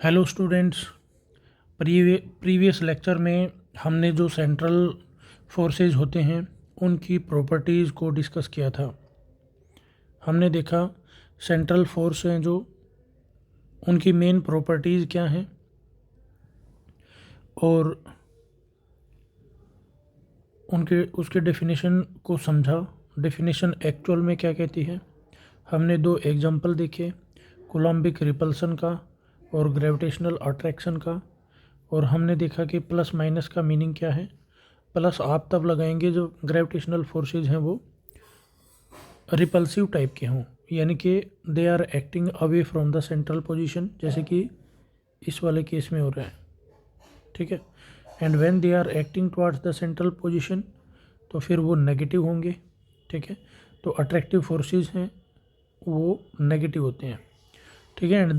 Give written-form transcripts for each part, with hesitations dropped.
Hello students. Previous lecture में हमने जो सेंट्रल फोर्सेस होते हैं उनकी प्रॉपर्टीज़ को डिस्कस किया था। हमने देखा सेंट्रल फोर्स हैं जो उनकी मेन प्रॉपर्टीज़ क्या हैं और उसके डेफिनेशन को समझा। डेफिनेशन एक्चुअल में क्या कहती है। हमने दो एग्जांपल देखे, कोलम्बिक रिपल्सन का और ग्रेविटेशनल अट्रैक्शन का। और हमने देखा कि प्लस माइनस का मीनिंग क्या है। प्लस आप तब लगाएंगे जो ग्रेविटेशनल फोर्सेज हैं वो रिपल्सिव टाइप के हों, यानी कि they are acting away from the central position, जैसे कि इस वाले केस में हो रहा है। ठीक है। And when they are acting towards the central position तो फिर वो नेगेटिव होंगे। ठीक है। तो अट्रैक्टिव फोर्सेज हैं वो नेगेटिव होते हैं। ठीक है। And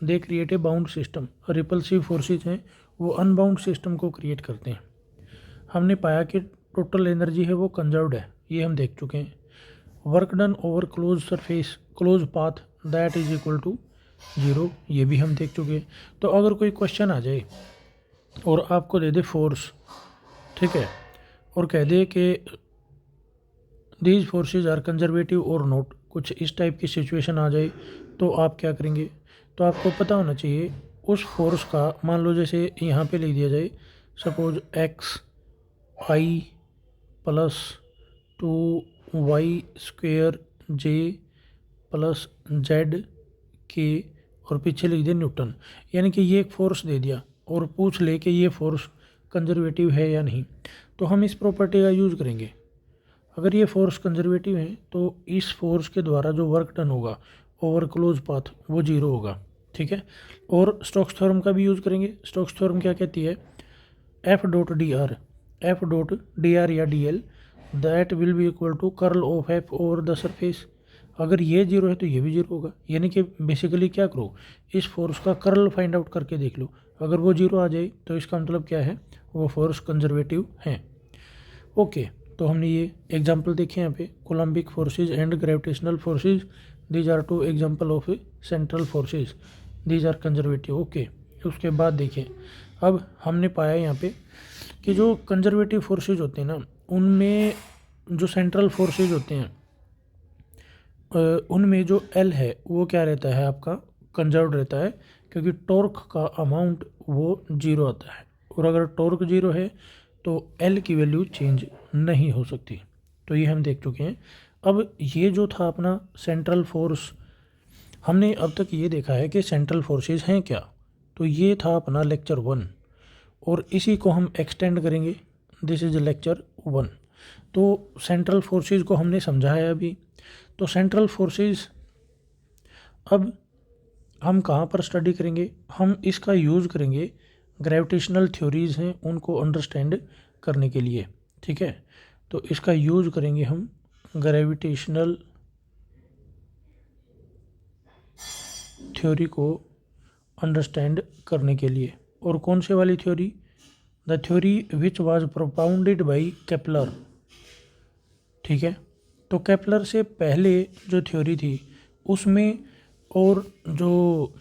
they create a bound system. Repulsive forces हैं वो अनबाउंड सिस्टम को क्रिएट करते हैं। हमने पाया कि टोटल एनर्जी है वो कंजर्व्ड है, ये हम देख चुके हैं। Work done over close surface close path that is equal to 0, ये भी हम देख चुके हैं। तो अगर कोई क्वेश्चन आ जाए और आपको दे दे फोर्स, ठीक है, और कह दे कि दीज फोर्सेज आर कंजर्वेटिव और नोट, कुछ इस टाइप की सिचुएशन आ जाए तो आप क्या करेंगे। तो आपको पता होना चाहिए उस फोर्स का, मान लो जैसे यहाँ पे लिख दिया जाए सपोज एक्स आई प्लस 2y² जे प्लस जेड के और पीछे लिख दिया न्यूटन, यानी कि ये एक फोर्स दे दिया और पूछ ले कि ये फोर्स कंजर्वेटिव है या नहीं। तो हम इस प्रॉपर्टी का यूज़ करेंगे। अगर ये फोर्स कंजर्वेटिव है तो इस फोर्स के द्वारा जो वर्क डन होगा ओवर क्लोज पाथ वो 0 होगा। ठीक है। और स्टोक्स थ्योरम का भी यूज़ करेंगे। स्टोक्स थ्योरम क्या कहती है, एफ डॉट डी आर या D L that will be equal to curl of F over the surface. अगर ये 0 है तो ये भी 0 होगा, यानी कि बेसिकली क्या करो, इस फोर्स का कर्ल फाइंड आउट करके देख लो। अगर वो 0 आ जाए तो इसका मतलब क्या है, वो फोर्स कंजर्वेटिव हैं। ओके। तो हमने ये एग्जाम्पल देखे यहाँ पे, Coulombic forces and gravitational forces, these are two example of central forces, these are conservative. Okay. उसके बाद देखिए, अब हमने पाया यहाँ पे कि जो कंजर्वेटिव फोर्सेज होते हैं ना, उनमें जो सेंट्रल फोर्सेज होते हैं उनमें जो एल है वो क्या रहता है, आपका कंजर्व्ड रहता है, क्योंकि टॉर्क का अमाउंट वो 0 आता है। और अगर टॉर्क 0 है तो एल की वैल्यू चेंज नहीं हो सकती। तो ये हम देख चुके हैं। अब ये जो था अपना सेंट्रल फोर्स, हमने अब तक ये देखा है कि सेंट्रल फोर्सेस हैं क्या। तो ये था अपना लेक्चर 1 और इसी को हम एक्सटेंड करेंगे। This is lecture 1। तो सेंट्रल फोर्सेस को हमने समझाया अभी। तो सेंट्रल फोर्सेस अब हम कहाँ पर स्टडी करेंगे, हम इसका यूज़ करेंगे ग्रेविटेशनल थ्योरीज़ हैं उनको अंडरस्टैंड करने के लिए। ठीक है। तो इसका यूज़ करेंगे हम ग्रेविटेशनल थ्योरी को अंडरस्टैंड करने के लिए। और कौन से वाली theory, the theory which was propounded bye Kepler. ठीक है। तो केपलर से पहले जो थ्योरी थी उसमें और जो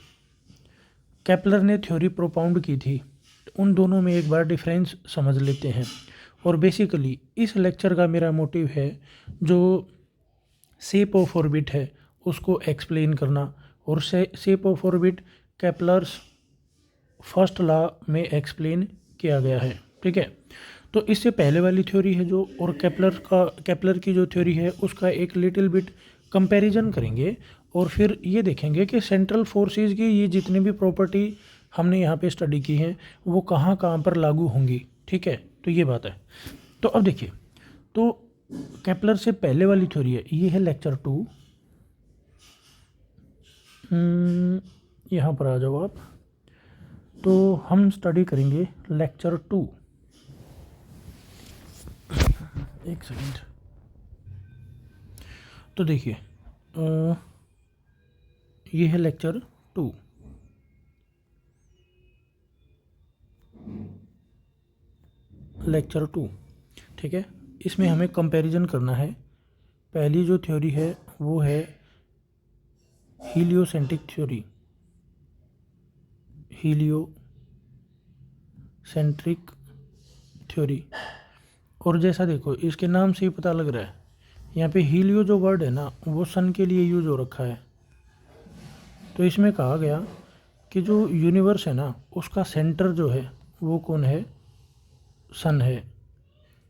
केपलर ने थ्योरी प्रोपाउंड की थी, उन दोनों में एक बार डिफरेंस समझ लेते हैं। और बेसिकली इस लेक्चर का मेरा मोटिव है जो शेप ऑफ ऑर्बिट है उसको एक्सप्लेन करना। और shape of orbit Kepler's first law में एक्सप्लेन किया गया है। ठीक है। तो इससे पहले वाली थ्योरी है जो, और केपलर की जो थ्योरी है उसका एक लिटिल बिट कंपैरिजन करेंगे और फिर ये देखेंगे कि सेंट्रल फोर्सेस की ये जितनी भी प्रॉपर्टी हमने यहाँ पे स्टडी की हैं वो कहाँ कहाँ पर लागू होंगी। ठीक है। तो ये बात है। तो अब देखिए, तो केपलर से पहले वाली थ्योरी है, ये है लेक्चर 2। यहाँ पर आ जाओ आप। तो हम स्टडी करेंगे लेक्चर 2। एक सेकेंड। तो देखिए, ये है लेक्चर 2। लेक्चर 2। ठीक है। इसमें हमें कंपैरिजन करना है। पहली जो थ्योरी है वो है हीलियोसेंट्रिक थ्योरी। Heliocentric theory. और जैसा देखो इसके नाम से ही पता लग रहा है, यहाँ पे हीलियो जो वर्ड है ना वो सन के लिए यूज हो रखा है। तो इसमें कहा गया कि जो यूनिवर्स है ना उसका सेंटर जो है वो कौन है, सन है,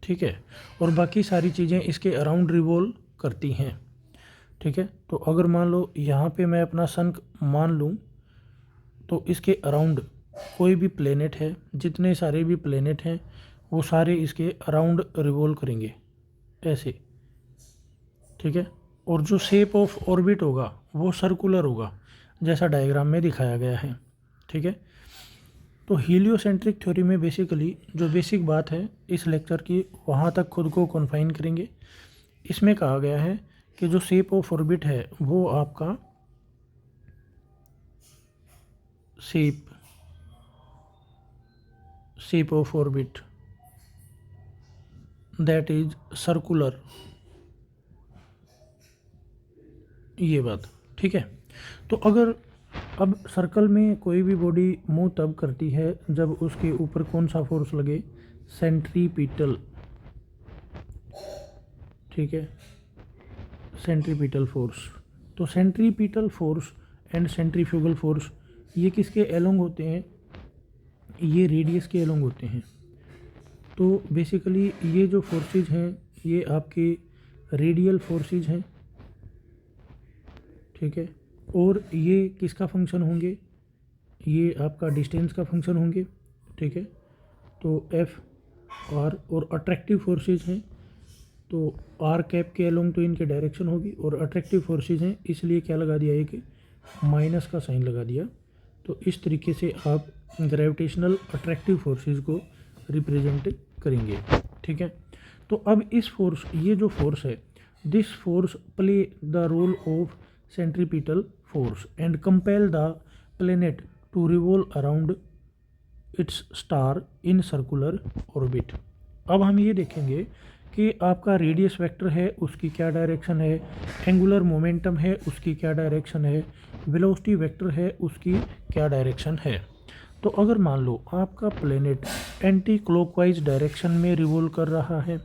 ठीक है। और बाकी सारी चीज़ें इसके अराउंड रिवॉल्व करती हैं, ठीक है। तो अगर मान लो यहाँ पे मैं अपना सन मान लूँ तो इसके अराउंड कोई भी प्लेनेट है, जितने सारे भी प्लेनेट हैं वो सारे इसके अराउंड रिवॉल्व करेंगे ऐसे, ठीक है। और जो शेप ऑफ ऑर्बिट होगा वो सर्कुलर होगा जैसा डायग्राम में दिखाया गया है, ठीक है। तो हीलियोसेंट्रिक थ्योरी में बेसिकली जो बेसिक बात है इस लेक्चर की वहाँ तक खुद को कन्फाइन करेंगे। इसमें कहा गया है कि जो शेप ऑफ ऑर्बिट है वो आपका shape of orbit that is circular, ये बात, ठीक है। तो अगर अब सर्कल में कोई भी बॉडी मूव तब करती है जब उसके ऊपर कौन सा फोर्स लगे, सेंट्रीपिटल, ठीक है, सेंट्रीपिटल फोर्स। तो centripetal force and centrifugal force ये किसके एलोंग होते हैं, ये रेडियस के एलोंग होते हैं। तो बेसिकली ये जो फोर्सेज हैं ये आपके रेडियल फोर्सेज हैं, ठीक है। और ये किसका फंक्शन होंगे, ये आपका डिस्टेंस का फंक्शन होंगे, ठीक है। तो एफ आर, और अट्रैक्टिव फोर्सेज हैं तो आर कैप के अलोंग तो इनके डायरेक्शन होगी, और अट्रैक्टिव फोर्सेज हैं इसलिए क्या लगा दिया, एक माइनस का साइन लगा दिया। तो इस तरीके से आप ग्रेविटेशनल अट्रैक्टिव फोर्सेज को रिप्रेजेंट करेंगे, ठीक है। तो अब इस फोर्स, ये जो फोर्स है, this force play the role of centripetal force and compel the planet to revolve around its star in circular orbit. अब हम ये देखेंगे कि आपका रेडियस वेक्टर है उसकी क्या डायरेक्शन है, एंगुलर मोमेंटम है उसकी क्या डायरेक्शन है, वेलोसिटी वेक्टर है उसकी क्या डायरेक्शन है। तो अगर मान लो आपका प्लेनेट एंटी क्लॉकवाइज डायरेक्शन में रिवॉल्व कर रहा है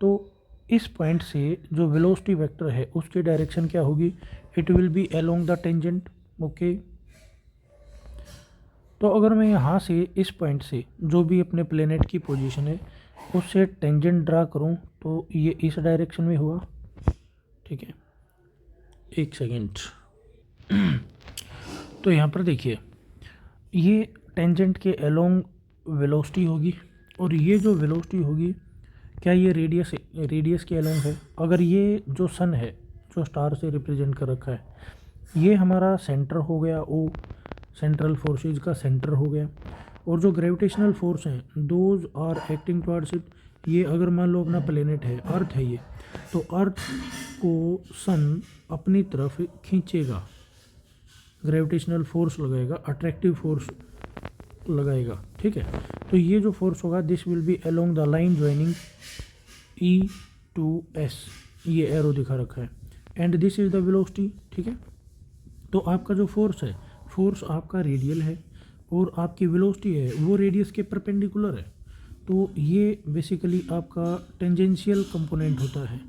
तो इस पॉइंट से जो वेलोसिटी वेक्टर है उसकी डायरेक्शन क्या होगी, it will be along the tangent, okay. तो अगर मैं यहाँ से इस पॉइंट से जो भी अपने प्लेनेट की पोजीशन है उससे टेंजेंट ड्रा करूँ तो ये इस डायरेक्शन में हुआ, ठीक है। एक सेकेंड। तो यहाँ पर देखिए ये टेंजेंट के अलोंग वेलोसिटी होगी, और ये जो वेलोसिटी होगी क्या ये रेडियस के अलोंग है। अगर ये जो सन है जो स्टार से रिप्रेजेंट कर रखा है ये हमारा सेंटर हो गया, ओ सेंट्रल फोर्सेज का सेंटर हो गया, और जो ग्रेविटेशनल फोर्स हैं those are acting towards it. ये अगर मान लो अपना प्लेनेट है, अर्थ है ये, तो अर्थ को सन अपनी तरफ खींचेगा, ग्रेविटेशनल फोर्स लगाएगा, अट्रैक्टिव फोर्स लगाएगा, ठीक है। तो ये जो फोर्स होगा this will be along the line joining E to S, ये एरो दिखा रखा है, and this is the velocity, ठीक है। तो आपका जो फोर्स है, फोर्स आपका रेडियल है और आपकी वेलोसिटी है वो रेडियस के परपेंडिकुलर है। तो ये बेसिकली आपका टेंजेंशियल कंपोनेंट होता है,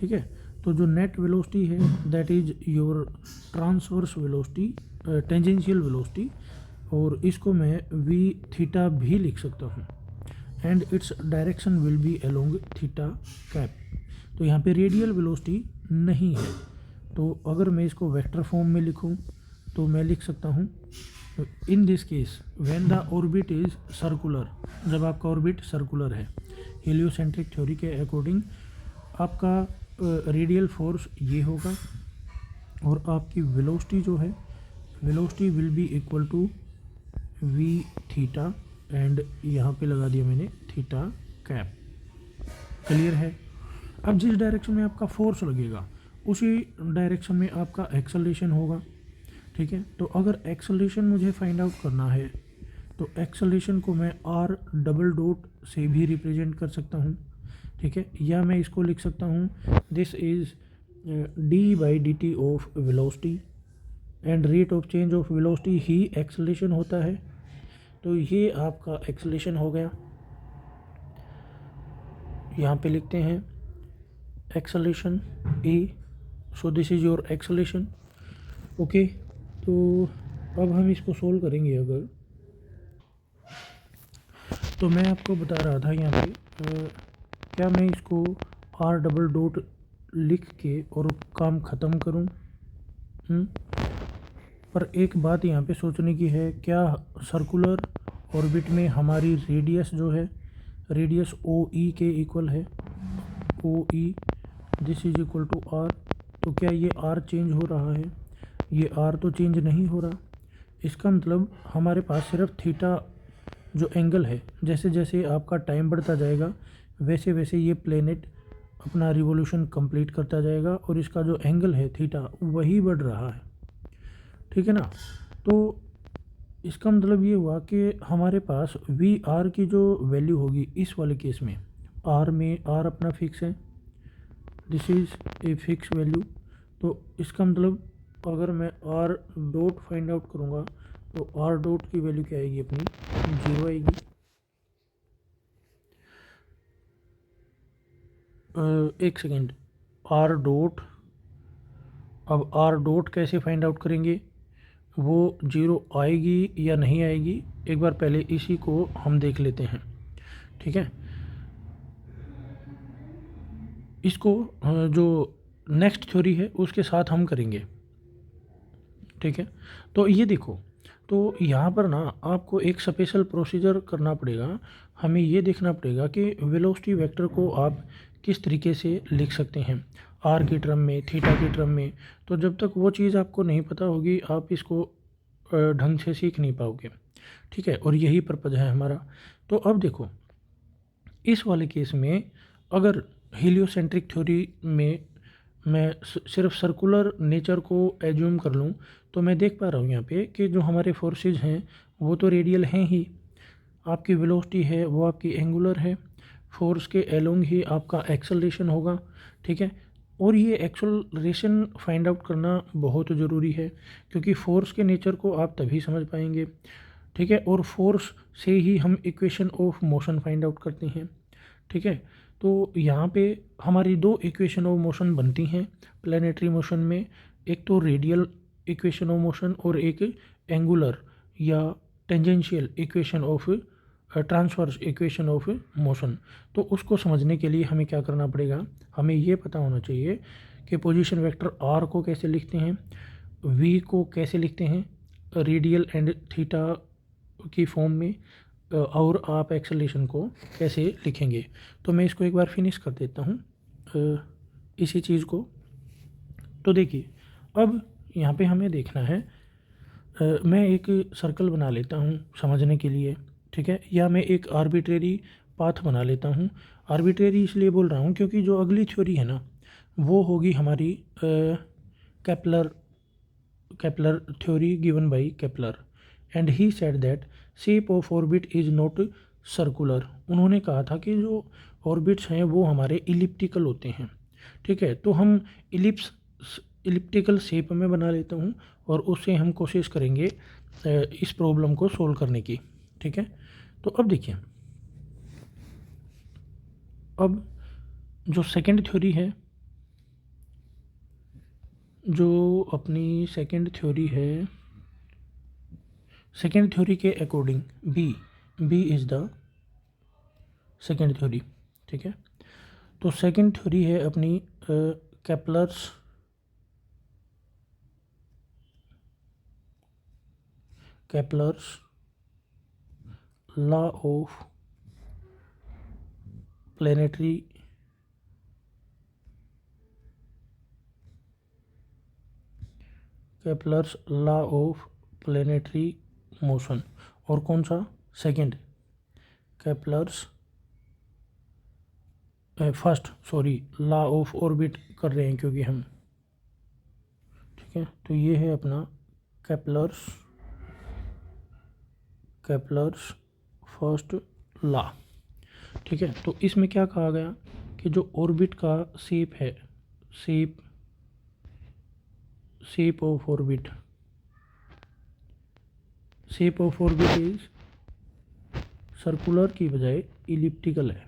ठीक है। तो जो नेट वेलोसिटी है that is your transverse velocity, tangential velocity, और इसको मैं वी थीटा भी लिख सकता हूँ, and its direction will be along theta cap. तो यहाँ पे रेडियल वेलोसिटी नहीं है, तो अगर मैं इसको वेक्टर फॉर्म में लिखूँ तो मैं लिख सकता हूँ in this case when the orbit is circular, जब आपका ऑर्बिट सर्कुलर है, हेलियोसेंट्रिक थ्योरी के अकॉर्डिंग आपका रेडियल फोर्स ये होगा, और आपकी वेलोसिटी जो है, velocity will be equal to V theta, and यहाँ पे लगा दिया मैंने थीटा कैप, क्लियर है। अब जिस डायरेक्शन में आपका फोर्स लगेगा उसी डायरेक्शन में आपका एक्सेलरेशन होगा, ठीक है। तो अगर एक्सेलरेशन मुझे फाइंड आउट करना है तो एक्सेलरेशन को मैं आर डबल डॉट से भी रिप्रेजेंट कर सकता हूँ, ठीक है। या मैं इसको लिख सकता हूँ this is D by D T of velocity, and rate of change of velocity he acceleration होता है। तो ये आपका एक्सेलेरेशन हो गया, यहाँ पे लिखते हैं acceleration A. So this is your acceleration. Okay, तो अब हम इसको सोल्व करेंगे। अगर तो मैं आपको बता रहा था यहाँ पे क्या मैं इसको आर डबल डॉट लिख के और काम ख़त्म करूँ? पर एक बात यहाँ पे सोचने की है, क्या सर्कुलर ऑर्बिट में हमारी रेडियस जो है, रेडियस ओ ई के इक्वल है? O E this is equal to r. तो क्या ये आर चेंज हो रहा है? ये आर तो चेंज नहीं हो रहा। इसका मतलब हमारे पास सिर्फ थीटा जो एंगल है, जैसे जैसे आपका टाइम बढ़ता जाएगा वैसे वैसे ये प्लेनेट अपना रिवॉल्यूशन कंप्लीट करता जाएगा और इसका जो एंगल है थीटा वही बढ़ रहा है। ठीक है ना? तो इसका मतलब ये हुआ कि हमारे पास वी आर की जो वैल्यू होगी इस वाले केस में, आर अपना फिक्स है, this is a fix value. तो इसका मतलब अगर मैं आर डॉट फाइंड आउट करूँगा तो आर डॉट की वैल्यू क्या आएगी अपनी? 0 आएगी। एक सेकेंड, आर डॉट, अब आर डॉट कैसे फाइंड आउट करेंगे? वो 0 आएगी या नहीं आएगी, एक बार पहले इसी को हम देख लेते हैं। ठीक है, इसको जो नेक्स्ट थ्योरी है उसके साथ हम करेंगे। ठीक है, तो ये देखो, तो यहाँ पर ना आपको एक स्पेशल प्रोसीजर करना पड़ेगा। हमें ये देखना पड़ेगा कि वेलोसिटी वेक्टर को आप किस तरीके से लिख सकते हैं, आर की टर्म में, थीटा की टर्म में। तो जब तक वो चीज़ आपको नहीं पता होगी आप इसको ढंग से सीख नहीं पाओगे। ठीक है, और यही पर्पज़ है हमारा। तो अब देखो, इस वाले केस में अगर हीलियोसेंट्रिक थ्योरी में मैं सिर्फ सर्कुलर नेचर को एज्यूम कर लूँ तो मैं देख पा रहा हूँ यहाँ पे कि जो हमारे फोर्सेज हैं वो तो रेडियल हैं ही, आपकी वेलोसिटी है वो आपकी एंगुलर है, फोर्स के एलोंग ही आपका एक्सेलरेशन होगा। ठीक है, और ये एक्सेलरेशन फाइंड आउट करना बहुत ज़रूरी है क्योंकि फोर्स के नेचर को आप तभी समझ पाएंगे। ठीक है, और फोर्स से ही हम equation of motion find out करते हैं। ठीक है, तो यहाँ पे हमारी दो इक्वेशन ऑफ मोशन बनती हैं प्लैनेटरी मोशन में, एक तो रेडियल इक्वेशन ऑफ मोशन और एक एंगुलर या tangential equation of transverse equation of motion. तो उसको समझने के लिए हमें क्या करना पड़ेगा, हमें ये पता होना चाहिए कि पोजीशन वेक्टर आर को कैसे लिखते हैं, वी को कैसे लिखते हैं रेडियल एंड थीटा की फॉर्म में, और आप एक्सेलेरेशन को कैसे लिखेंगे। तो मैं इसको एक बार फिनिश कर देता हूँ इसी चीज़ को। तो देखिए, अब यहाँ पे हमें देखना है, मैं एक सर्कल बना लेता हूँ समझने के लिए। ठीक है, या मैं एक आर्बिट्रेरी पाथ बना लेता हूँ। आर्बिट्रेरी इसलिए बोल रहा हूँ क्योंकि जो अगली थ्योरी है ना वो होगी हमारी Kepler theory given by Kepler, and he said that shape of orbit is not circular. उन्होंने कहा था कि जो ऑर्बिट्स हैं वो हमारे इलिप्टिकल होते हैं। ठीक है, तो हम इलिप्टिकल शेप में बना लेता हूँ और उससे हम कोशिश करेंगे इस प्रॉब्लम को सोल्व करने की। ठीक है, तो अब देखिए, अब जो सेकंड थ्योरी है, जो अपनी सेकंड थ्योरी है, सेकेंड थ्योरी के according B is the second theory. ठीक है, तो सेकेंड थ्योरी है अपनी Kepler's law of planetary Kepler's law of planetary motion. और कौन सा? Second, Kepler's first, sorry, law of orbit कर रहे हैं क्योंकि हम। ठीक है, तो ये है अपना केपलर्स फर्स्ट लॉ। ठीक है, तो इसमें क्या कहा गया कि जो ऑर्बिट का शेप है, shape of orbit, shape of orbit is circular की बजाय इलिप्टिकल है,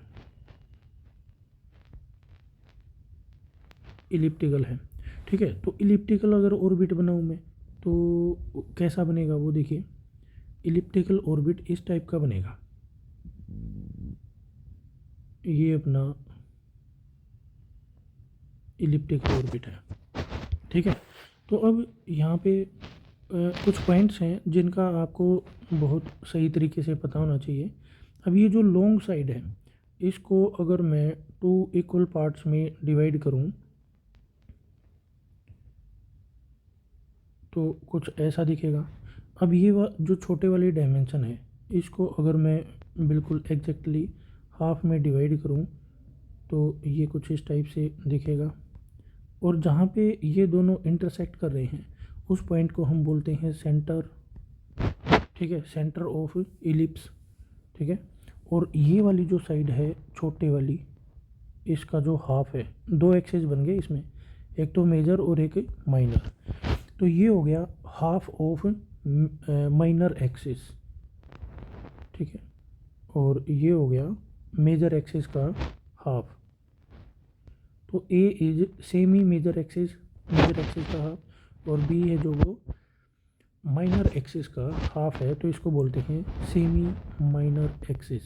इलिप्टिकल है। ठीक है, तो इलिप्टिकल अगर ऑर्बिट बनाऊँ मैं तो कैसा बनेगा वो देखिए। इलिप्टिकल ऑर्बिट इस टाइप का बनेगा, ये अपना इलिप्टिकल ऑर्बिट है। ठीक है, तो अब यहाँ पे कुछ पॉइंट्स हैं जिनका आपको बहुत सही तरीके से पता होना चाहिए। अब ये जो लॉन्ग साइड है, इसको अगर मैं 2 इक्वल पार्ट्स में डिवाइड करूँ तो कुछ ऐसा दिखेगा। अब ये जो छोटे वाली डायमेंशन है, इसको अगर मैं बिल्कुल एग्जैक्टली हाफ में डिवाइड करूँ तो ये कुछ इस टाइप से दिखेगा। और जहाँ पे ये दोनों इंटरसेक्ट कर रहे हैं उस पॉइंट को हम बोलते हैं सेंटर। ठीक है, सेंटर ऑफ इलिप्स। ठीक है, और ये वाली जो साइड है छोटे वाली, इसका जो हाफ है, 2 एक्सिस बन गए इसमें, एक तो मेजर और एक माइनर। तो ये हो गया हाफ ऑफ माइनर एक्सिस। ठीक है, और ये हो गया मेजर एक्सिस का हाफ। तो a is semi major axis, major axis का हाफ, और बी है जो वो माइनर एक्सिस का हाफ है, तो इसको बोलते हैं semi minor axis,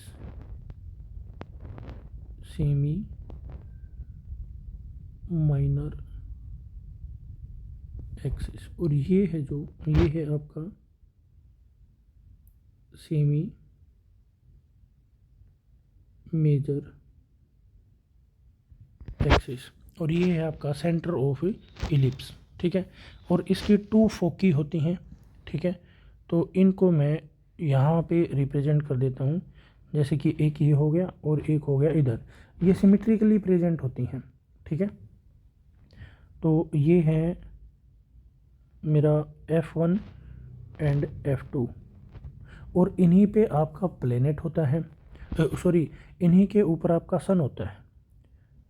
semi minor axis. और ये है जो, ये है आपका सेमी मेजर एक्सिस, और ये है आपका सेंटर ऑफ इलिप्स। ठीक है, और इसकी 2 फोकी होती हैं। ठीक है, तो इनको मैं यहाँ पे रिप्रेजेंट कर देता हूँ, जैसे कि एक ये हो गया और एक हो गया इधर, ये सिमेट्रिकली प्रेजेंट होती हैं। ठीक है, तो ये है मेरा F1 एंड F2, और इन्हीं पे आपका प्लेनेट होता है, सॉरी इन्हीं के ऊपर आपका सन होता है।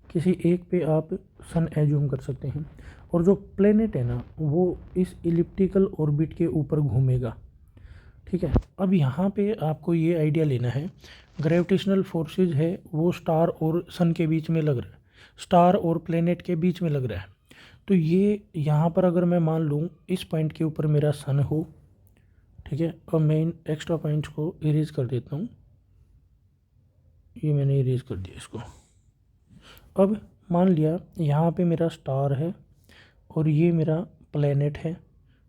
किसी एक पे आप सन एज्यूम कर सकते हैं, और जो प्लेनेट है ना वो इस इलिप्टिकल ऑर्बिट के ऊपर घूमेगा। ठीक है, अब यहाँ पे आपको ये आइडिया लेना है, ग्रेविटेशनल फोर्सेस है वो स्टार और सन के बीच में लग रहा है, स्टार और प्लेनेट के बीच में लग रहा है। तो ये यहाँ पर अगर मैं मान लूँ इस पॉइंट के ऊपर मेरा सन हो, ठीक है, अब मैं इन एक्स्ट्रा पॉइंट्स को इरेज कर देता हूँ, ये मैंने इरेज कर दिया इसको। अब मान लिया यहाँ पे मेरा स्टार है और ये मेरा प्लेनेट है।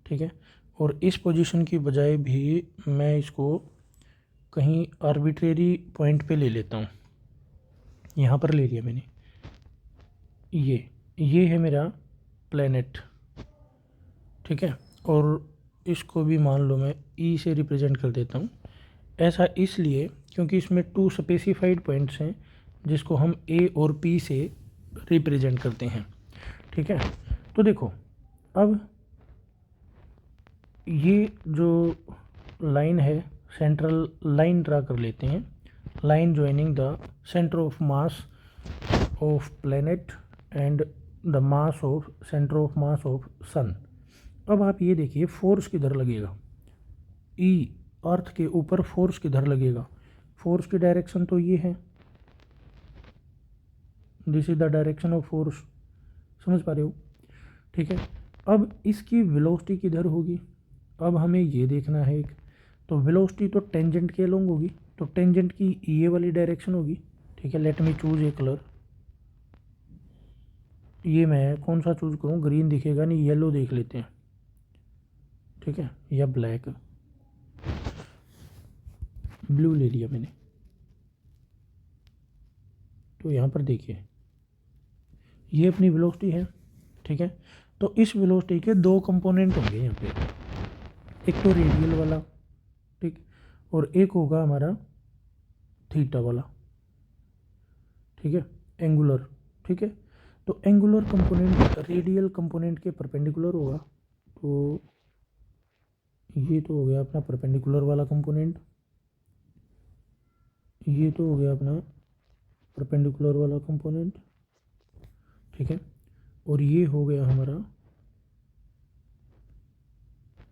ठीक है, और इस पोजीशन की बजाय भी मैं इसको कहीं आर्बिट्रेरी पॉइंट पे ले लेता हूँ, यहाँ पर ले लिया मैंने, ये है मेरा प्लेनेट। ठीक है, और इसको भी मान लो मैं ई से रिप्रेजेंट कर देता हूँ। ऐसा इसलिए क्योंकि इसमें 2 स्पेसिफाइड पॉइंट्स हैं जिसको हम ए और पी से रिप्रेजेंट करते हैं। ठीक है, तो देखो अब ये जो लाइन है, सेंट्रल लाइन ड्रा कर लेते हैं, line joining the centre of mass of planet and the mass of centre of mass of sun. अब आप ये देखिए फोर्स किधर लगेगा, ई अर्थ के ऊपर फोर्स किधर लगेगा, फोर्स की डायरेक्शन तो ये है, this is the direction of force, समझ पा रहे हो। ठीक है, अब इसकी वेलोसिटी किधर होगी, अब हमें ये देखना है एक, तो वेलोसिटी तो टेंजेंट के अलोंग होगी, तो टेंजेंट की ये वाली डायरेक्शन होगी। ठीक है, let me choose a colour, ये मैं कौन सा चूज करूँ, ग्रीन दिखेगा नहीं, येलो देख लेते हैं। ठीक है, या ब्लैक, ब्लू ले लिया मैंने। तो यहाँ पर देखिए ये अपनी वेलोसिटी है। ठीक है, तो इस वेलोसिटी के 2 कंपोनेंट होंगे यहाँ पे, एक तो रेडियल वाला, ठीक, और एक होगा हमारा थीटा वाला। ठीक है, एंगुलर। ठीक है, तो एंगुलर कंपोनेंट रेडियल कंपोनेंट के परपेंडिकुलर होगा, तो ये तो हो गया अपना परपेंडिकुलर वाला कंपोनेंट, ये तो हो गया अपना परपेंडिकुलर वाला कंपोनेंट। ठीक है, और ये हो गया हमारा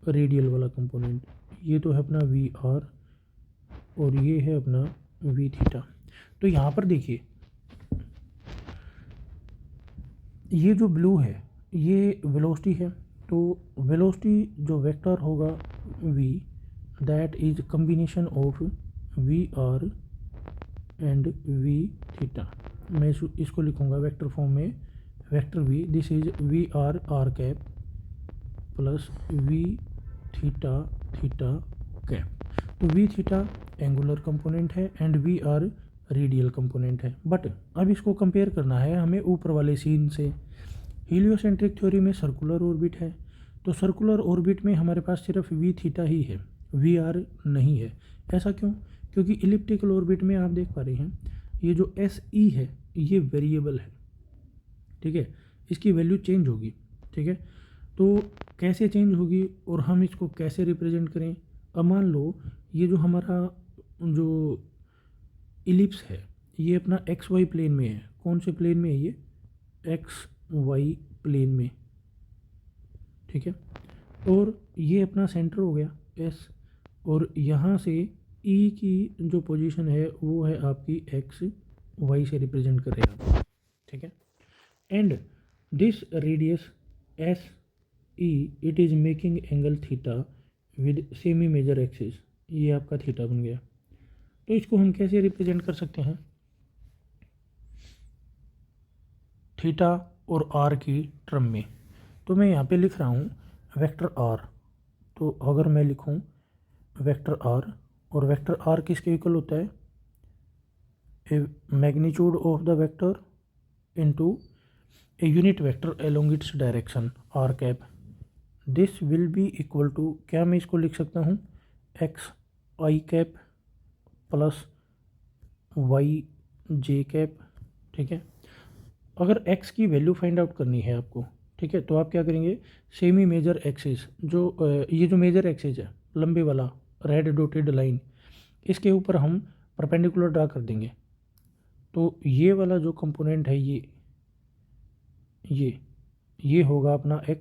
रेडियल वाला कंपोनेंट, ये तो है अपना वी आर और ये है अपना वी थीटा। तो यहाँ पर देखिए ये जो ब्लू है ये वेलोसिटी है, तो वेलोसिटी जो वेक्टर होगा v, that is combination of V R and V theta. मैं इसको लिखूँगा वेक्टर फॉर्म में, vector v, this is V R R cap plus V theta theta cap. तो वी थीटा एंगुलर कंपोनेंट है and V R radial component है। But अब इसको compare करना है हमें ऊपर वाले सीन से। हीलियोसेंट्रिक थ्योरी में सर्कुलर ऑर्बिट है, तो सर्कुलर ऑर्बिट में हमारे पास सिर्फ वी थीटा ही है, वी आर नहीं है। ऐसा क्यों? क्योंकि इलिप्टिकल ऑर्बिट में आप देख पा रहे हैं ये जो एस ई है ये वेरिएबल है, ठीक है, इसकी वैल्यू चेंज होगी, ठीक है। तो कैसे चेंज होगी और हम इसको कैसे रिप्रेजेंट करें? अब मान लो ये जो हमारा जो इलिप्स है ये अपना एक्स वाई प्लेन में है। कौन से प्लेन में है ये? एक्स वाई प्लेन में, ठीक है। और ये अपना सेंटर हो गया एस, और यहाँ से ई की जो पोजीशन है वो है आपकी एक्स वाई से रिप्रेजेंट कर रहे हैं आप, ठीक है। And this radius S E it is making angle theta with semi major axis, ये आपका थीटा बन गया। तो इसको हम कैसे रिप्रेजेंट कर सकते हैं? थीटा और आर की टर्म में। तो मैं यहाँ पे लिख रहा हूँ वेक्टर आर। तो अगर मैं लिखूँ वेक्टर आर, और वेक्टर आर किसके इक्वल होता है? A magnitude of the vector into a unit vector along its direction r cap. This will be equal to, क्या मैं इसको लिख सकता हूँ? X i cap plus y j cap, ठीक है। अगर x की वैल्यू फाइंड आउट करनी है आपको, ठीक है, तो आप क्या करेंगे? सेमी मेजर एक्सिस, जो ये जो मेजर एक्सिस है लंबे वाला रेड डॉटेड लाइन, इसके ऊपर हम परपेंडिकुलर ड्रा कर देंगे। तो ये वाला जो कंपोनेंट है ये होगा अपना x,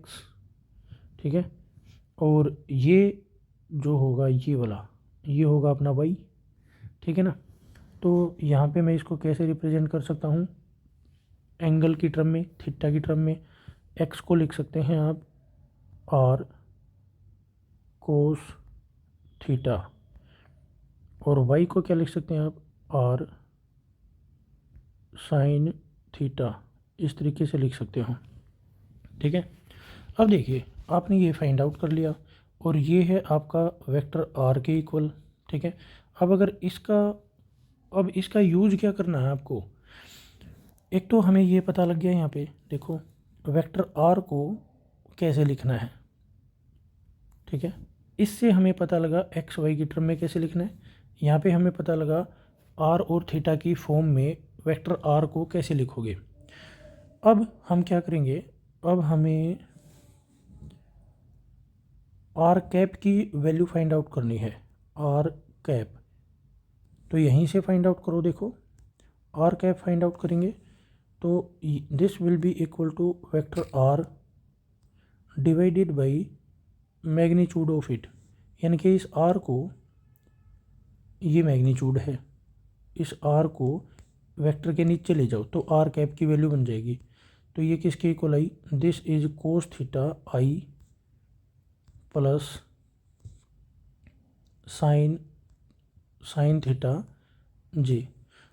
ठीक है, और ये जो होगा ये वाला ये होगा अपना y, ठीक है ना। तो यहाँ पे मैं इसको कैसे रिप्रेजेंट कर सकता हूँ? एंगल की टर्म में, थीटा की टर्म में x को लिख सकते हैं आप r कोस थीटा, और y को क्या लिख सकते हैं आप? r साइन थीटा, इस तरीके से लिख सकते हो, ठीक है। अब देखिए आपने ये फाइंड आउट कर लिया और ये है आपका वेक्टर r के इक्वल, ठीक है। अब इसका यूज क्या करना है आपको? एक तो हमें ये पता लग गया यहाँ पे, देखो वेक्टर r को कैसे लिखना है, ठीक है। इससे हमें पता लगा एक्स वाई की टर्म में कैसे लिखना है। यहाँ पे हमें पता लगा r और थीटा की फॉर्म में वेक्टर r को कैसे लिखोगे। अब हम क्या करेंगे? अब हमें r कैप की वैल्यू फाइंड आउट करनी है, r कैप। तो यहीं से फाइंड आउट करो, देखो r कैप फाइंड आउट करेंगे तो this will be equal to vector r divided by magnitude of it, यानी कि इस r को, ये मैग्नीट्यूड है, इस r को वेक्टर के नीचे ले जाओ तो r कैप की वैल्यू बन जाएगी। तो ये किसके इक्वल आई? This is cos theta I plus sine theta J.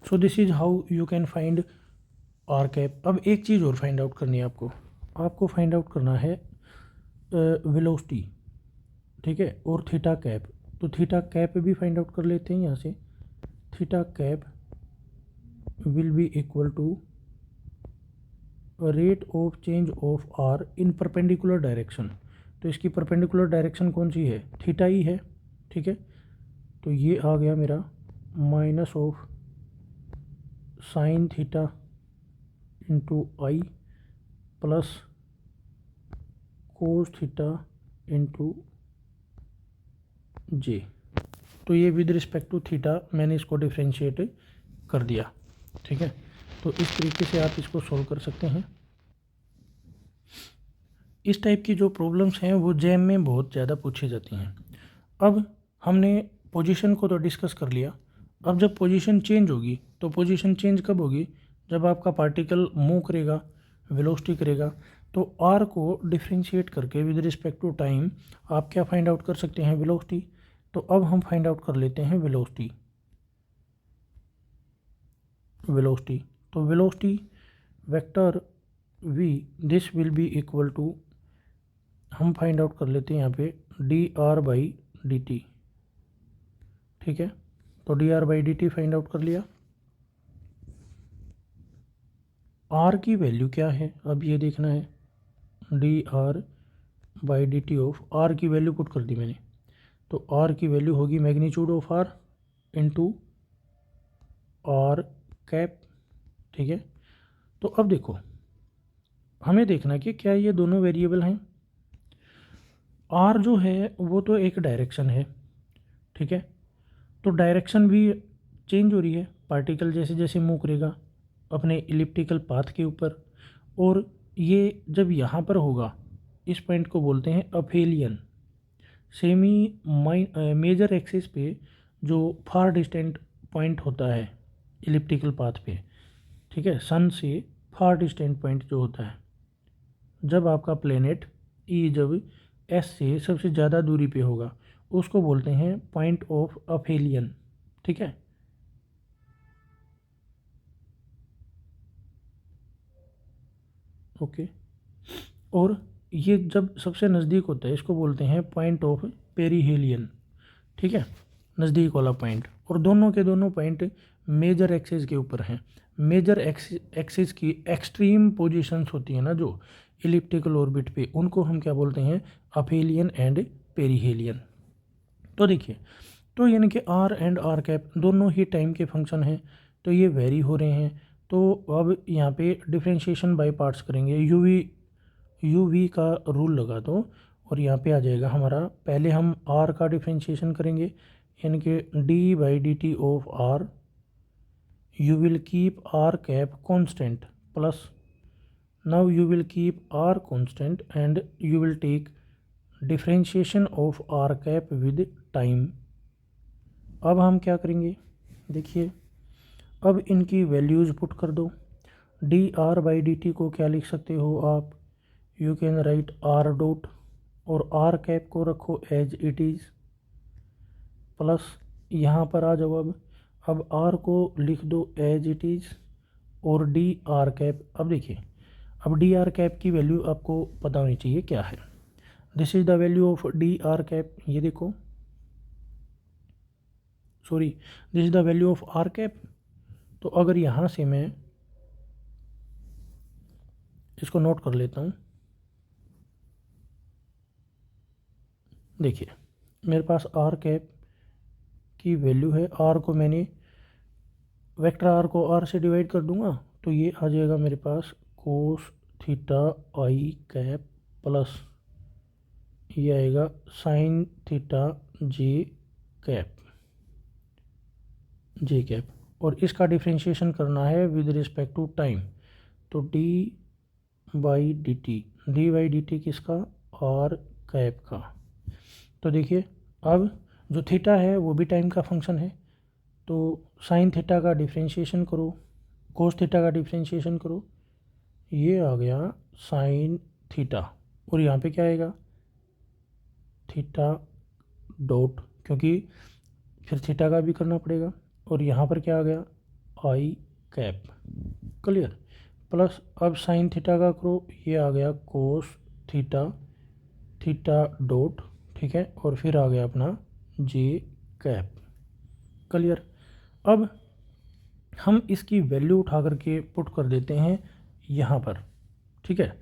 So this is how you can find R cap. अब एक चीज़ और फाइंड आउट करनी है आपको फाइंड आउट करना है वेलोसिटी, ठीक है, और थीटा कैप। तो थीटा कैप भी फाइंड आउट कर लेते हैं यहाँ से। Theta cap will be equal to rate of change of R in perpendicular direction. तो इसकी परपेंडिकुलर डायरेक्शन कौन सी है? थीटा ही है, ठीक है। तो ये आ गया मेरा minus of sine theta into i plus cos theta into j. तो ये विद रिस्पेक्ट टू थीटा मैंने इसको डिफ्रेंशिएट कर दिया, ठीक है। तो इस तरीके से आप इसको सॉल्व कर सकते हैं। इस टाइप की जो प्रॉब्लम्स हैं वो जैम में बहुत ज़्यादा पूछी जाती हैं। अब हमने पोजीशन को तो डिस्कस कर लिया। अब जब पोजीशन चेंज होगी तो पोजीशन चेंज कब होगी? जब आपका पार्टिकल मूव करेगा, वेलोसिटी करेगा, तो आर को डिफ्रेंशिएट करके विद रिस्पेक्ट टू टाइम आप क्या फाइंड आउट कर सकते हैं? वेलोसिटी। तो अब हम फाइंड आउट कर लेते हैं वेलोसिटी। तो velocity vector v this will be equal to, हम फाइंड आउट कर लेते हैं यहाँ पे D R by D T. ठीक है, तो D R by D T find out कर लिया। आर की वैल्यू क्या है अब ये देखना है। D R by D T of R की वैल्यू पुट कर दी मैंने, तो आर की वैल्यू होगी magnitude of R into R cap. ठीक है, तो अब देखो हमें देखना कि क्या ये दोनों वेरिएबल हैं। आर जो है वो तो एक डायरेक्शन है, ठीक है, तो डायरेक्शन भी चेंज हो रही है, पार्टिकल जैसे जैसे मूव करेगा अपने इलिप्टिकल पाथ के ऊपर। और ये जब यहाँ पर होगा इस पॉइंट को बोलते हैं अफेलियन। सेमी मेजर एक्सिस पे जो फार डिस्टेंट पॉइंट होता है इलिप्टिकल पाथ पे, ठीक है, सन से फार डिस्टेंट पॉइंट जो होता है, जब आपका प्लेनेट जब एस से सबसे ज़्यादा दूरी पे होगा उसको बोलते हैं पॉइंट ऑफ अफेलियन। ठीक है, ओके। और ये जब सबसे नज़दीक होता है इसको बोलते हैं पॉइंट ऑफ पेरीहेलियन। ठीक है, नज़दीक वाला पॉइंट। और दोनों के दोनों पॉइंट मेजर एक्सिस के ऊपर हैं। मेजर एक्सिस की एक्सट्रीम पोजीशंस होती हैं ना जो इलिप्टिकल ऑर्बिट पे, उनको हम क्या बोलते हैं? अफेलियन एंड पेरीहेलियन। तो देखिए, तो यानी कि आर एंड आर कैप दोनों ही टाइम के फंक्शन हैं, तो ये वेरी हो रहे हैं। तो अब यहाँ पे डिफ्रेंशिएशन बाय पार्ट्स करेंगे। यू वी का रूल लगा दो और यहाँ पे आ जाएगा हमारा, पहले हम आर का डिफ्रेंशिएशन करेंगे, यानी कि D by D T of R, you will keep R cap constant plus, now you will keep R constant and you will take differentiation of R cap with time. अब हम क्या करेंगे, देखिए, अब इनकी वैल्यूज़ पुट कर दो। D R by D T को क्या लिख सकते हो आप? You can write R dot, और आर कैप को रखो एज इट इज़, प्लस यहाँ पर आ जाओ। अब आर को लिख दो एज इट इज़ और डी आर कैप। अब देखिए, अब डी आर कैप की वैल्यू आपको पता होनी चाहिए क्या है। This is the value of D R cap, ये देखो, sorry, this is the value of R cap. तो अगर यहाँ से मैं इसको नोट कर लेता हूँ, देखिए मेरे पास आर कैप की वैल्यू है, आर को मैंने वेक्टर आर को आर से डिवाइड कर दूंगा तो ये आ जाएगा मेरे पास कोस थीटा आई कैप प्लस ये आएगा साइन थीटा जे कैप। और इसका डिफ्रेंशिएशन करना है विद रिस्पेक्ट टू टाइम, तो डी बाई डी टी किसका? आर कैप का। तो देखिए, अब जो थीटा है वो भी टाइम का फंक्शन है, तो साइन थीटा का डिफ्रेंशिएशन करो, कोस थीटा का डिफ्रेंशिएशन करो, ये आ गया साइन थीटा। और यहाँ पे क्या आएगा? थीटा डॉट, क्योंकि फिर थीटा का भी करना पड़ेगा। और यहाँ पर क्या आ गया? आई कैप। क्लियर? प्लस अब साइन थीटा का करो, ये आ गया कोस थीटा डॉट, ठीक है, और फिर आ गया अपना जे कैप। क्लियर? अब हम इसकी वैल्यू उठा करके पुट कर देते हैं यहाँ पर, ठीक है।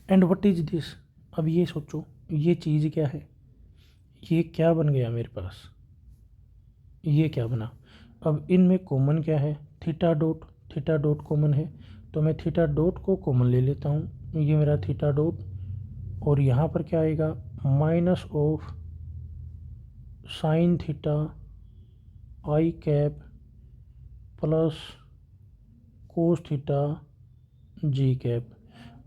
And what is this? अब ये सोचो, ये चीज़ क्या है? ये क्या बन गया मेरे पास? ये क्या बना? अब इनमें कॉमन क्या है? थीटा डॉट कॉमन है, तो मैं थीटा डॉट को कॉमन ले लेता हूँ, ये मेरा थीटा डॉट। और यहाँ पर क्या आएगा? Minus of sine theta I cap plus cos theta G cap.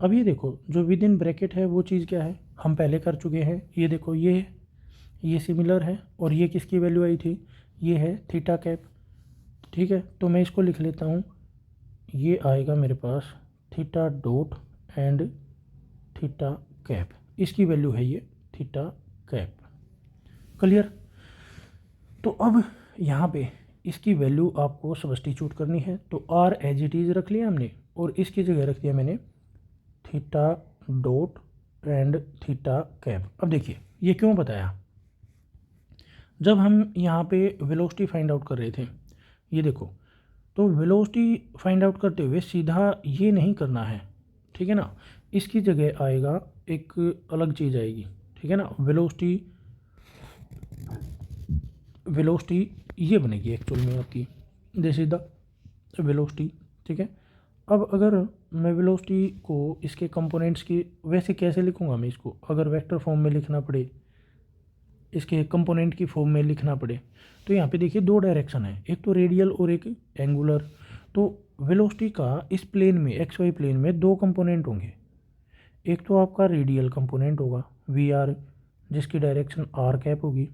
अब ये देखो जो विद इन ब्रैकेट है वो चीज़ क्या है, हम पहले कर चुके हैं। ये देखो ये सिमिलर है, और ये किसकी वैल्यू आई थी, ये है थीटा कैप। ठीक है, तो मैं इसको लिख लेता हूँ, ये आएगा मेरे पास theta dot and theta cap, इसकी वैल्यू है ये थीटा कैप। क्लियर। तो अब यहाँ पे इसकी वैल्यू आपको सब्स्टिट्यूट करनी है, तो आर एज इट इज़ रख लिया हमने, और इसकी जगह रख दिया मैंने theta dot and theta cap. अब देखिए ये क्यों बताया, जब हम यहाँ पे वेलोसिटी फाइंड आउट कर रहे थे, ये देखो, तो वेलोसिटी फाइंड आउट करते हुए सीधा ये नहीं करना है, ठीक है ना, इसकी जगह आएगा एक अलग चीज़ आएगी, ठीक है ना। वेलोसिटी ये बनेगी एक्चुअल में आपकी, दिस इज द वेलोसिटी। ठीक है, अब अगर मैं वेलोसिटी को इसके कंपोनेंट्स की वैसे कैसे लिखूँगा, मैं इसको अगर वेक्टर फॉर्म में लिखना पड़े, इसके कंपोनेंट की फॉर्म में लिखना पड़े, तो यहाँ पे देखिए दो डायरेक्शन है, एक तो रेडियल और एक एंगुलर। तो वेलोसिटी का इस प्लेन में, एक्स वाई प्लेन में दो कंपोनेंट होंगे, एक तो आपका रेडियल कंपोनेंट होगा वी आर, जिसकी डायरेक्शन आर कैप होगी,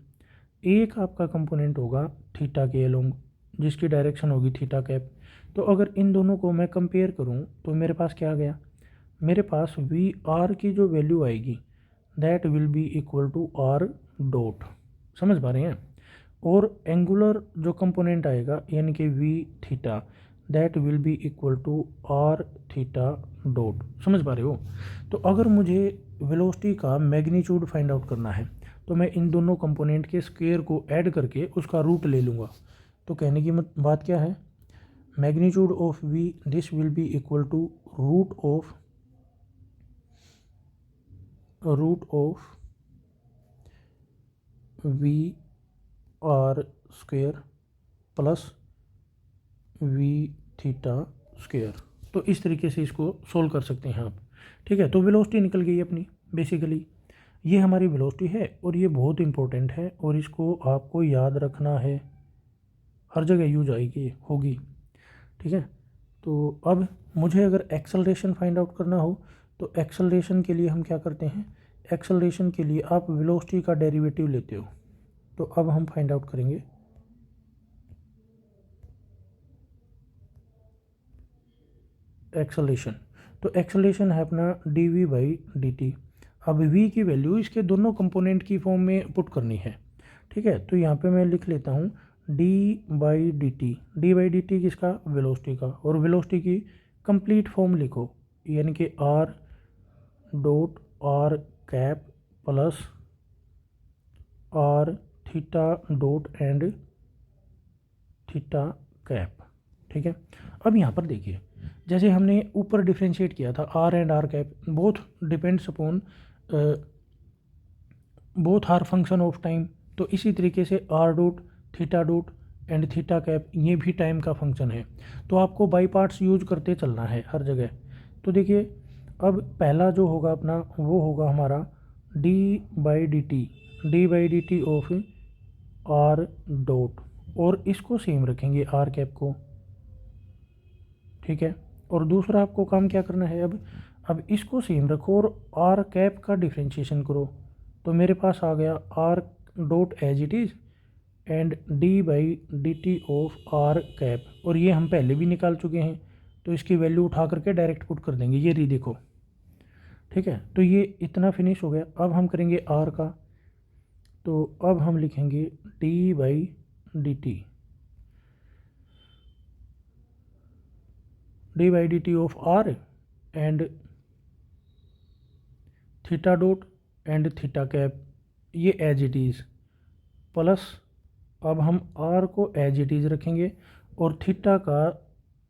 एक आपका कंपोनेंट होगा थीटा के अलोंग, जिसकी डायरेक्शन होगी थीटा कैप। तो अगर इन दोनों को मैं कंपेयर करूं तो मेरे पास क्या आ गया, मेरे पास वी आर की जो वैल्यू आएगी that will be equal to R dot, समझ पा रहे हैं, और एंगुलर जो कंपोनेंट आएगा यानी कि V theta that will be equal to R theta dot, समझ पा रहे हो। तो अगर मुझे वेलोसिटी का मैग्नीट्यूड फाइंड आउट करना है तो मैं इन दोनों कंपोनेंट के स्क्वायर को ऐड करके उसका रूट ले लूँगा। तो कहने की बात क्या है, magnitude of V this will be equal to root of V R square plus V theta square. तो इस तरीके से इसको सोल्व कर सकते हैं आप। ठीक है, तो वेलोसिटी निकल गई अपनी, बेसिकली ये हमारी वेलोसिटी है, और ये बहुत इंपॉर्टेंट है और इसको आपको याद रखना है, हर जगह यूज आएगी होगी। ठीक है, तो अब मुझे अगर एक्सेलरेशन फाइंड आउट करना हो तो एक्सेलरेशन के लिए हम क्या करते हैं, एक्सेलरेशन के लिए आप वेलोसिटी का डेरिवेटिव लेते हो। तो अब हम फाइंड आउट करेंगे एक्सेलरेशन। तो एक्सेलरेशन है अपना D V by D T. अब v की वैल्यू इसके दोनों कंपोनेंट की फॉर्म में पुट करनी है। ठीक है, तो यहाँ पे मैं लिख लेता हूँ d by D T. D by D T किसका, वेलोसिटी का, और वेलोसिटी की कंप्लीट फॉर्म लिखो, यानी कि R dot R cap plus R theta dot and theta cap. ठीक है, अब यहाँ पर देखिए जैसे हमने ऊपर डिफ्रेंशिएट किया था R and R cap, both depends upon both are function of time. तो इसी तरीके से R dot theta dot and theta cap ये भी टाइम का फंक्शन है। तो आपको बाई पार्ट्स यूज करते चलना है हर जगह। तो देखिए अब पहला जो होगा अपना वो होगा हमारा D by D T of R dot, और इसको सेम रखेंगे आर कैप को। ठीक है, और दूसरा आपको काम क्या करना है, अब इसको सेम रखो और आर कैप का डिफ्रेंशिएशन करो। तो मेरे पास आ गया R dot as it is and D by D T of R cap, और ये हम पहले भी निकाल चुके हैं, तो इसकी वैल्यू उठा करके डायरेक्ट पुट कर देंगे, ये री देखो। ठीक है, तो ये इतना फिनिश हो गया। अब हम करेंगे आर का, तो अब हम लिखेंगे D by D T, D by D T of R and theta dot and theta cap, ये एज इट इज़, प्लस अब हम आर को एज इट इज़ रखेंगे और थीटा का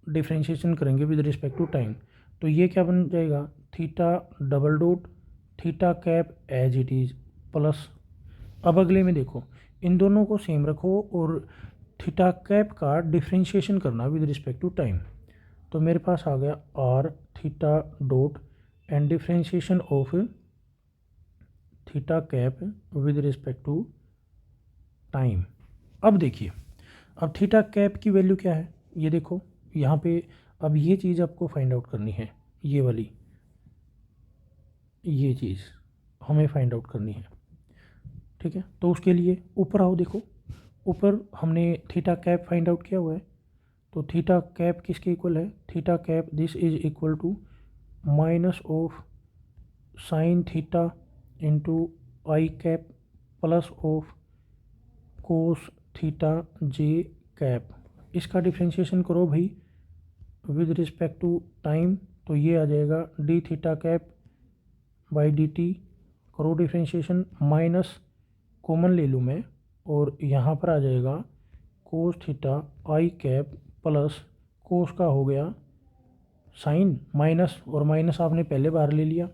डिफ्रेंशिएशन करेंगे विद रिस्पेक्ट टू टाइम। तो ये क्या बन जाएगा, theta double dot theta cap as it is plus, अब अगले में देखो इन दोनों को सेम रखो और थीटा कैप का डिफ्रेंशिएशन करना विद रिस्पेक्ट टू टाइम। तो मेरे पास आ गया R theta dot and differentiation of theta cap with respect to time. अब देखिए अब थीटा कैप की वैल्यू क्या है, ये देखो यहाँ पे। अब ये चीज़ आपको फाइंड आउट करनी है, ये वाली ये चीज़ हमें फाइंड आउट करनी है। ठीक है, तो उसके लिए ऊपर आओ, देखो ऊपर हमने थीटा कैप फाइंड आउट किया हुआ है। तो थीटा कैप किसके इक्वल है? Theta cap this is equal to minus of sine theta into I cap plus of cos theta J cap. इसका डिफ्रेंशिएशन करो भाई विद रिस्पेक्ट टू टाइम, तो ये आ जाएगा D theta cap by D T. करो differentiation, minus common ले लूँ मैं और यहाँ पर आ जाएगा कोस थीटा आई कैप प्लस कोस का हो गया साइन माइनस, और माइनस आपने पहले बाहर ले लिया,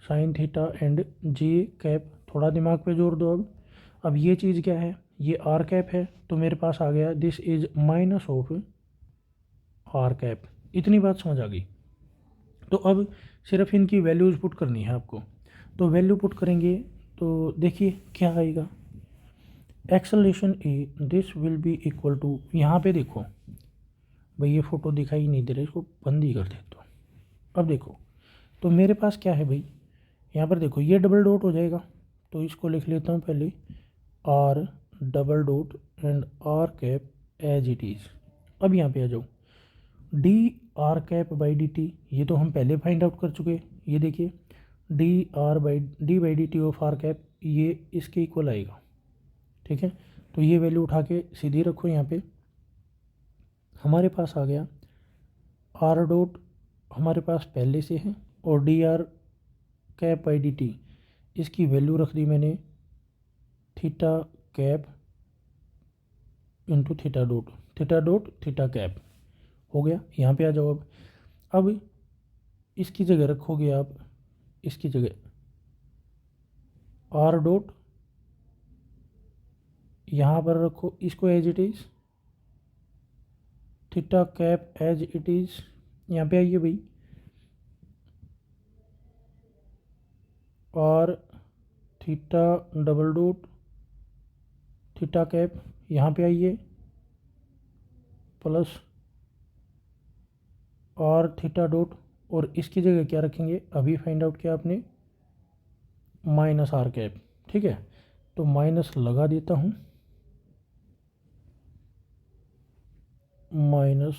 sine theta and J cap. थोड़ा दिमाग पे जोर दो। अब ये चीज़ क्या है? ये आर कैप है, तो मेरे पास आ गया this is minus of R cap. इतनी बात समझ आ गई। तो अब सिर्फ इनकी वैल्यूज़ पुट करनी है आपको। तो वैल्यू पुट करेंगे तो देखिए क्या आएगा। Acceleration A this will be equal to, यहाँ पे देखो भाई ये फ़ोटो दिखाई नहीं दे रहा, इसको बंद ही कर दे। तो अब देखो, तो मेरे पास क्या है भाई, यहाँ पर देखो ये डबल डॉट हो जाएगा, तो इसको लिख लेता हूँ पहले R double dot and R cap as it is. अब यहाँ पे आ जाओ, D R cap by D T, ये तो हम पहले फाइंड आउट कर चुके। ये देखिए D by D T of R cap, ये इसके इक्वल आएगा। ठीक है, तो ये वैल्यू उठा के सीधी रखो यहाँ पे। हमारे पास आ गया आर डॉट, हमारे पास पहले से है, और D R cap by D T, इसकी वैल्यू रख दी मैंने theta cap into theta dot theta cap. हो गया। यहाँ पे आ जाओ। अब इसकी जगह रखोगे आप, इसकी जगह आर डॉट, यहाँ पर रखो इसको as it is, theta cap as it is. यहाँ पे आइए भाई, और theta double dot theta cap, यहाँ पे आइए प्लस और थीटा डॉट, और इसकी जगह क्या रखेंगे, अभी फाइंड आउट किया आपने, माइनस आर कैप। ठीक है, तो माइनस लगा देता हूँ, माइनस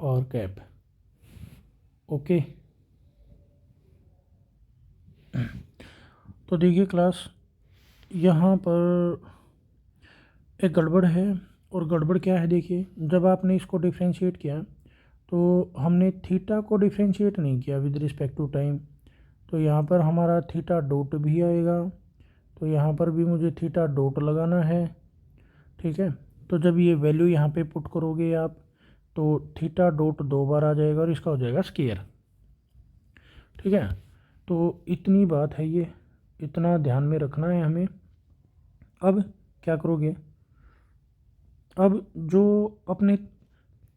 आर कैप। ओके, तो देखिए क्लास, यहाँ पर एक गड़बड़ है। और गड़बड़ क्या है, देखिए जब आपने इसको डिफ्रेंशिएट किया तो हमने थीटा को डिफ्रेंशिएट नहीं किया विद रिस्पेक्ट टू टाइम, तो यहाँ पर हमारा थीटा डॉट भी आएगा, तो यहाँ पर भी मुझे थीटा डॉट लगाना है। ठीक है, तो जब ये वैल्यू यहाँ पे पुट करोगे आप, तो थीटा डॉट 2 बार आ जाएगा और इसका हो जाएगा स्केयर। ठीक है, तो इतनी बात है, ये इतना ध्यान में रखना है हमें। अब क्या करोगे, अब जो अपने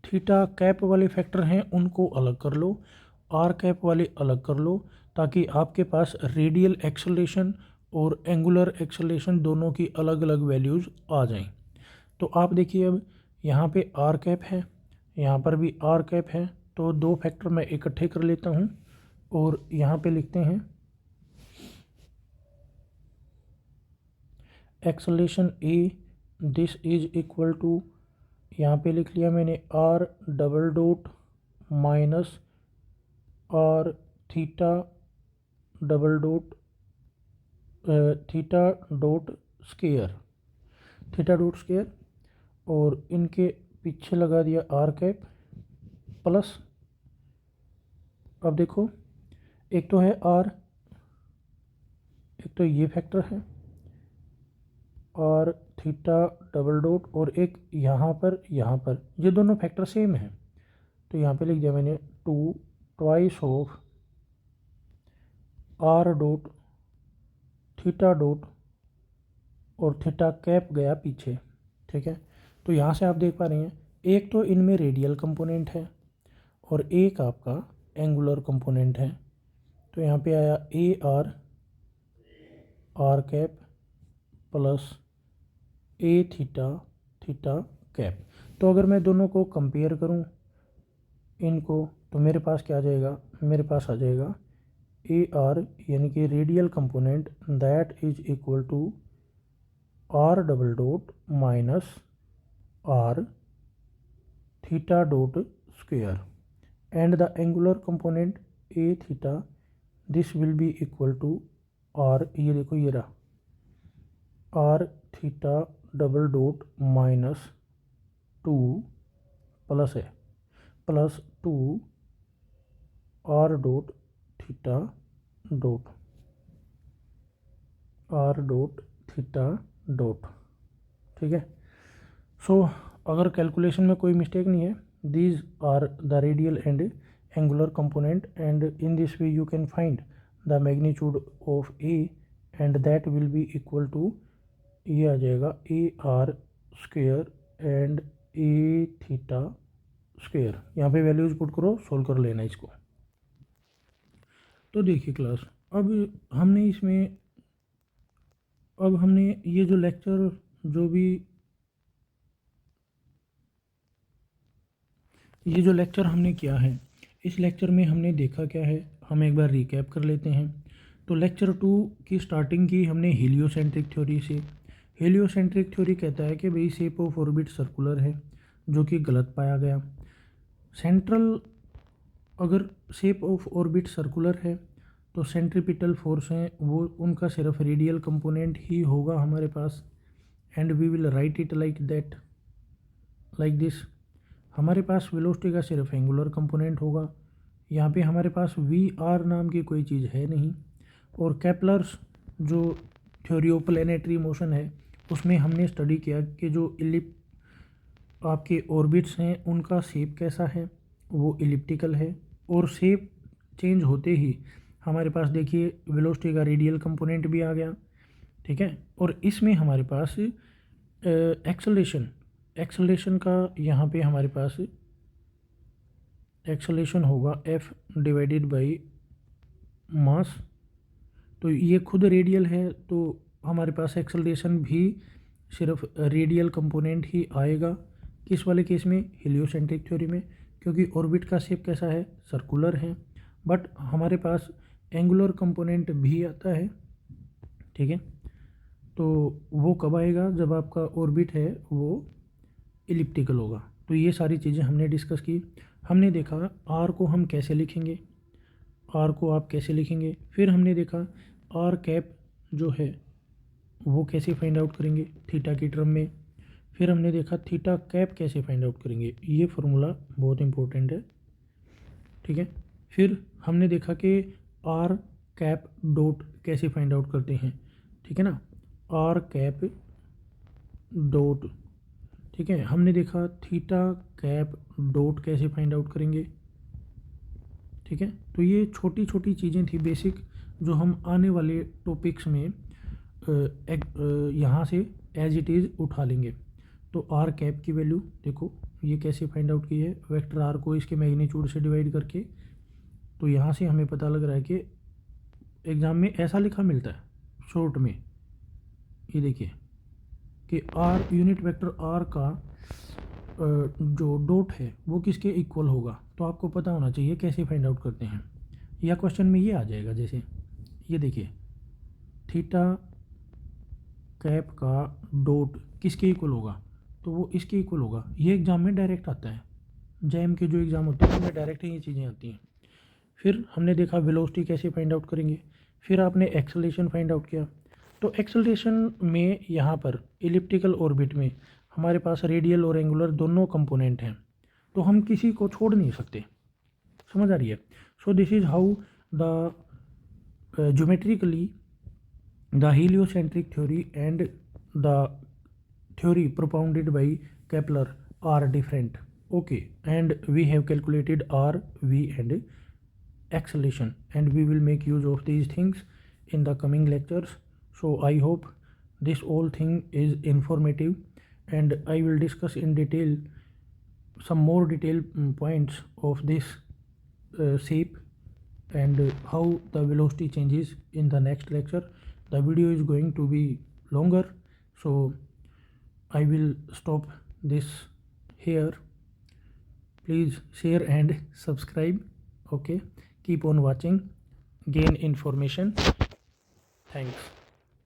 थीटा कैप वाले फैक्टर हैं उनको अलग कर लो, आर कैप वाले अलग कर लो, ताकि आपके पास रेडियल एक्सेलरेशन और एंगुलर एक्सेलरेशन दोनों की अलग अलग वैल्यूज़ आ जाएं। तो आप देखिए, अब यहाँ पे आर कैप है, यहाँ पर भी आर कैप है, तो दो फैक्टर मैं इकट्ठे कर लेता हूँ और यहाँ पे लिखते हैं acceleration A this is equal to, यहाँ पे लिख लिया मैंने R double dot minus are theta double dot theta dot square, theta dot square, और इनके पीछे लगा दिया आर कैप प्लस। अब देखो, एक तो है आर, एक तो ये फैक्टर है और थीटा डबल डॉट, और एक यहाँ पर ये दोनों फैक्टर सेम है, तो यहाँ पे लिख दिया मैंने two twice of R dot theta dot और थीटा कैप गया पीछे। ठीक है, तो यहाँ से आप देख पा रहे हैं, एक तो इनमें रेडियल कंपोनेंट है और एक आपका एंगुलर कंपोनेंट है। तो यहाँ पे आया A R R cap plus A theta theta cap. तो अगर मैं दोनों को कंपेयर करूँ इनको, तो मेरे पास क्या आ जाएगा, मेरे पास आ जाएगा ए आर यानी कि radial component that is equal to r double dot minus are theta dot square and the angular component a theta this will be equal to r, ये देखो ये रहा r theta double dot minus 2 plus है plus 2 r dot theta dot r dot theta dot. ठीक है, सो अगर calculation में कोई मिस्टेक नहीं है, these are the radial and angular component and in this way you can find the magnitude of A and that will be equal to, ये आ जाएगा A R square and A theta square. यहाँ पे values put करो, solve कर लेना इसको। तो देखिए क्लास, अब हमने ये जो लेक्चर हमने किया है, इस लेक्चर में हमने देखा क्या है, हम एक बार रिकैप कर लेते हैं। तो लेक्चर 2 की स्टार्टिंग की हमने हीलियोसेंट्रिक थ्योरी से। हीलियोसेंट्रिक थ्योरी कहता है कि भाई शेप ऑफ ऑर्बिट सर्कुलर है, जो कि गलत पाया गया। सेंट्रल, अगर शेप ऑफ ऑर्बिट सर्कुलर है तो सेंट्रीपिटल फोर्स हैं वो उनका सिर्फ रेडियल कंपोनेंट ही होगा हमारे पास, and we will write it like that, like this. हमारे पास वेलोसिटी का सिर्फ एंगुलर कंपोनेंट होगा, यहाँ पे हमारे पास वी आर नाम की कोई चीज़ है नहीं। और केपलर्स जो थ्योरी ऑफ प्लैनेटरी मोशन है, उसमें हमने स्टडी किया कि जो आपके ऑर्बिट्स हैं उनका शेप कैसा है, वो इलिप्टिकल है। और शेप चेंज होते ही हमारे पास देखिए वेलोसिटी का रेडियल कंपोनेंट भी आ गया। ठीक है, और इसमें हमारे पास एक्सेलरेशन का यहाँ पे हमारे पास एक्सेलरेशन होगा f डिवाइडेड बाई मास। तो ये खुद रेडियल है, तो हमारे पास एक्सेलरेशन भी सिर्फ रेडियल कंपोनेंट ही आएगा। किस वाले केस में, हीलियोसेंट्रिक थ्योरी में, क्योंकि ऑर्बिट का शेप कैसा है, सर्कुलर है। बट हमारे पास एंगुलर कंपोनेंट भी आता है। ठीक है, तो वो कब आएगा, जब आपका ऑर्बिट है वो इलिप्टिकल होगा। तो ये सारी चीज़ें हमने डिस्कस की। हमने देखा आर को हम कैसे लिखेंगे, आर को आप कैसे लिखेंगे। फिर हमने देखा आर कैप जो है वो कैसे फाइंड आउट करेंगे थीटा की टर्म में। फिर हमने देखा थीटा कैप कैसे फाइंड आउट करेंगे, ये फार्मूला बहुत इंपॉर्टेंट है। ठीक है, फिर हमने देखा कि आर कैप डॉट कैसे फाइंड आउट करते हैं। ठीक है ना, आर कैप डॉट। ठीक है, हमने देखा थीटा कैप डॉट कैसे फाइंड आउट करेंगे। ठीक है, तो ये छोटी छोटी चीज़ें थी बेसिक, जो हम आने वाले टॉपिक्स में यहाँ से एज इट इज़ उठा लेंगे। तो आर कैप की वैल्यू देखो, ये कैसे फाइंड आउट की है, वेक्टर आर को इसके मैग्नीट्यूड से डिवाइड करके। तो यहाँ से हमें पता लग रहा है कि एग्ज़ाम में ऐसा लिखा मिलता है शॉर्ट में, ये देखिए कि आर यूनिट वेक्टर आर का जो डॉट है वो किसके इक्वल होगा। तो आपको पता होना चाहिए कैसे फाइंड आउट करते हैं, या क्वेश्चन में ये आ जाएगा। जैसे ये देखिए थीटा कैप का डॉट किसके इक्वल होगा, तो वो इसके इक्वल होगा। ये एग्ज़ाम में डायरेक्ट आता है, जैम के जो एग्ज़ाम होते हैं उनमें डायरेक्ट ये चीज़ें आती हैं। फिर हमने देखा वेलोसिटी कैसे फाइंड आउट करेंगे। फिर आपने एक्सेलरेशन फाइंड आउट किया। तो एक्सेलरेशन में यहाँ पर इलिप्टिकल ऑर्बिट में हमारे पास रेडियल और एंगुलर दोनों कंपोनेंट हैं, तो हम किसी को छोड़ नहीं सकते। समझ आ रही है। So this is how the geometrically the heliocentric theory and the theory propounded by Kepler are different. Okay, and we have calculated r, v and acceleration, and we will make use of these things in the coming lectures. So I hope this whole thing is informative, and I will discuss in detail some more detailed points of this shape and how the velocity changes in the next lecture. The video is going to be longer, so I will stop this here. Please share and subscribe. Okay, keep on watching, gain information. Thanks.